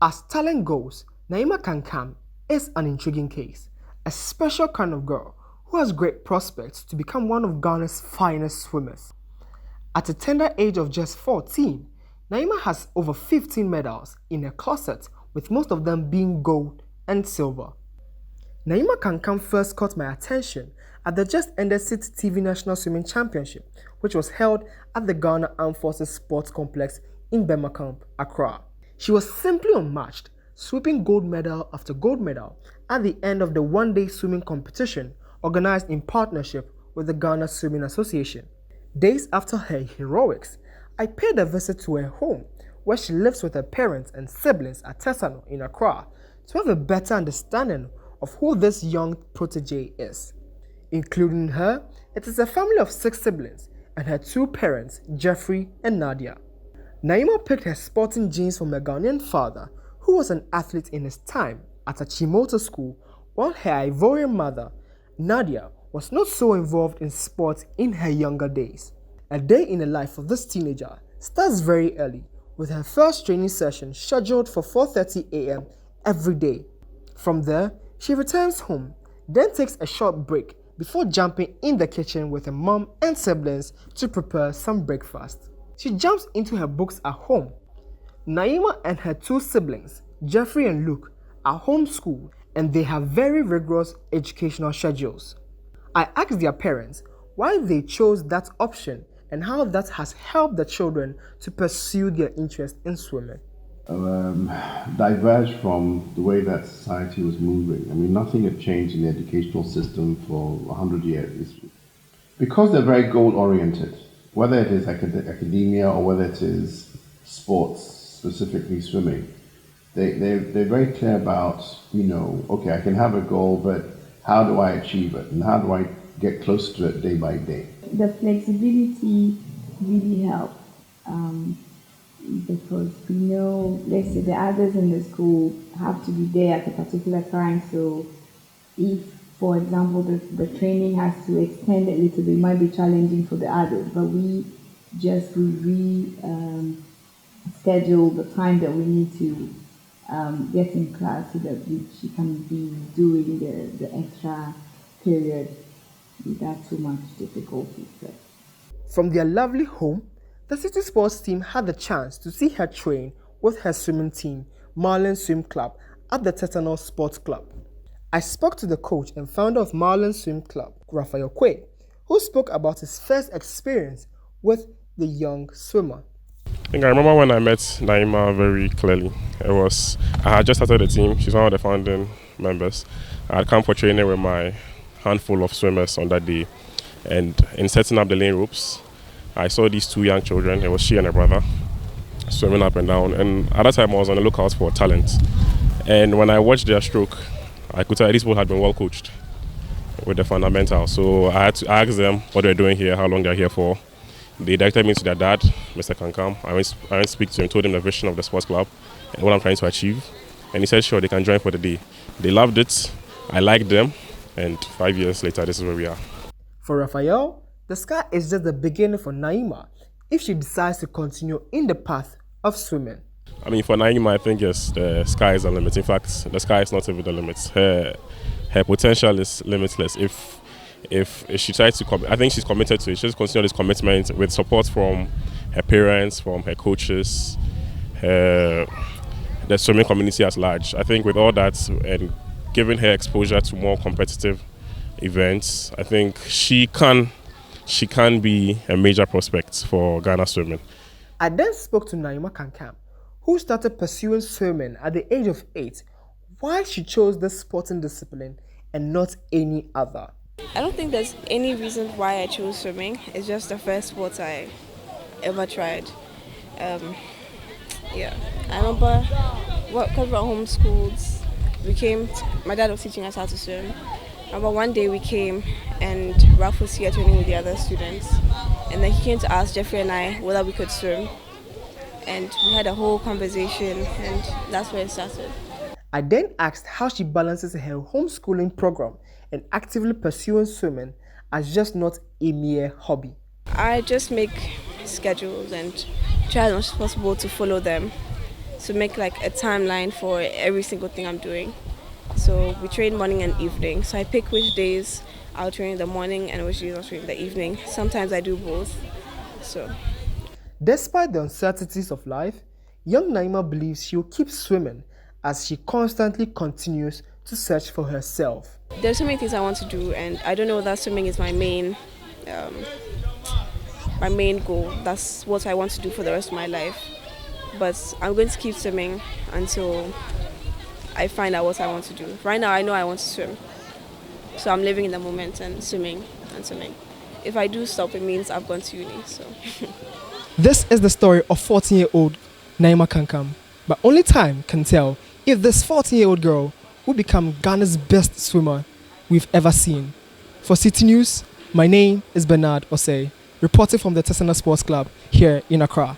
As talent goes, Naima Kankam is an intriguing case, a special kind of girl who has great prospects to become one of Ghana's finest swimmers. At a tender age of just 14, Naima has over 15 medals in her closet, with most of them being gold and silver. Naima Kankam first caught my attention at the just ended Citi TV National Swimming Championship, which was held at the Ghana Armed Forces Sports Complex in Bema Accra. She was simply unmatched, sweeping gold medal after gold medal at the end of the one-day swimming competition organized in partnership with the Ghana Swimming Association. Days after her heroics, I paid a visit to her home, where she lives with her parents and siblings at Tesano in Accra, to have a better understanding of who this young protege is. Including her, it is a family of 6 siblings and her 2 parents, Jeffrey and Nadia. Naima picked her sporting genes from her Ghanaian father, who was an athlete in his time at a Chimoto school, while her Ivorian mother, Nadia, was not so involved in sports in her younger days. A day in the life of this teenager starts very early, with her first training session scheduled for 4:30 a.m. every day. From there, she returns home, then takes a short break before jumping in the kitchen with her mom and siblings to prepare some breakfast. She jumps into her books at home. Naima and her 2 siblings, Jeffrey and Luke, are homeschooled and they have very rigorous educational schedules. I asked their parents why they chose that option and how that has helped the children to pursue their interest in swimming. Diverged from the way that society was moving. I mean, nothing had changed in the educational system for 100 years. Because they're very goal-oriented, whether it is academia or whether it is sports, specifically swimming, they're very clear about, okay, I can have a goal, but how do I achieve it? And how do I get close to it day by day? The flexibility really helped because we know, let's say, the others in the school have to be there at a particular time. So if, for example, the training has to extend a little bit, it might be challenging for the others, but we schedule the time that we need to get in class so that she can be doing the extra period without too much difficulty. So. From their lovely home, the City Sports team had the chance to see her train with her swimming team, Marlin Swim Club, at the Tetanus Sports Club. I spoke to the coach and founder of Marlin Swim Club, Raphael Kwe, who spoke about his first experience with the young swimmer. I think I remember when I met Naima very clearly. I had just started the team. She's one of the founding members. I had come for training with my handful of swimmers on that day. And in setting up the lane ropes, I saw these 2 young children. It was she and her brother swimming up and down. And at that time, I was on the lookout for talent. And when I watched their stroke, I could tell these people had been well coached with the fundamentals. So I had to ask them what they're doing here, how long they're here for. They directed me to their dad, Mr. Kankam. I went to speak to him, told him the vision of the sports club and what I'm trying to achieve. And he said, sure, they can join for the day. They loved it. I liked them. And 5 years later, this is where we are. For Raphael, the sky is just the beginning for Naima if she decides to continue in the path of swimming. I mean, for Naima, I think yes, the sky is the limit. In fact, the sky is not even the limit. Her potential is limitless. If she tries to I think she's committed to it. She'll continue this commitment with support from her parents, from her coaches, the swimming community at large. I think with all that and giving her exposure to more competitive events, I think she can be a major prospect for Ghana swimming. I then spoke to Naima Kankam, who started pursuing swimming at the age of 8, why she chose this sporting discipline and not any other. I don't think there's any reason why I chose swimming. It's just the first sport I ever tried. I remember because we were homeschooled, my dad was teaching us how to swim. I remember one day we came and Ralph was here training with the other students. And then he came to ask Jeffrey and I whether we could swim. And we had a whole conversation and that's where it started. I then asked how she balances her homeschooling program and actively pursuing swimming as just not a mere hobby. I just make schedules and try as much as possible to follow them. to make like a timeline for every single thing I'm doing. So we train morning and evening. So I pick which days I'll train in the morning and which days I'll train in the evening. Sometimes I do both. So Despite the uncertainties of life, young Naima believes she'll keep swimming as she constantly continues to search for herself. there's so many things I want to do, and I don't know that swimming is my main goal. That's what I want to do for the rest of my life. But I'm going to keep swimming until I find out what I want to do. Right now, I know I want to swim. So I'm living in the moment and swimming and swimming. If I do stop, it means I've gone to uni. So This is the story of 14-year-old Naima Kankam. But only time can tell if this 14-year-old girl will become Ghana's best swimmer we've ever seen. For Citi News, my name is Bernard Osei, reporting from the Tesana Sports Club here in Accra.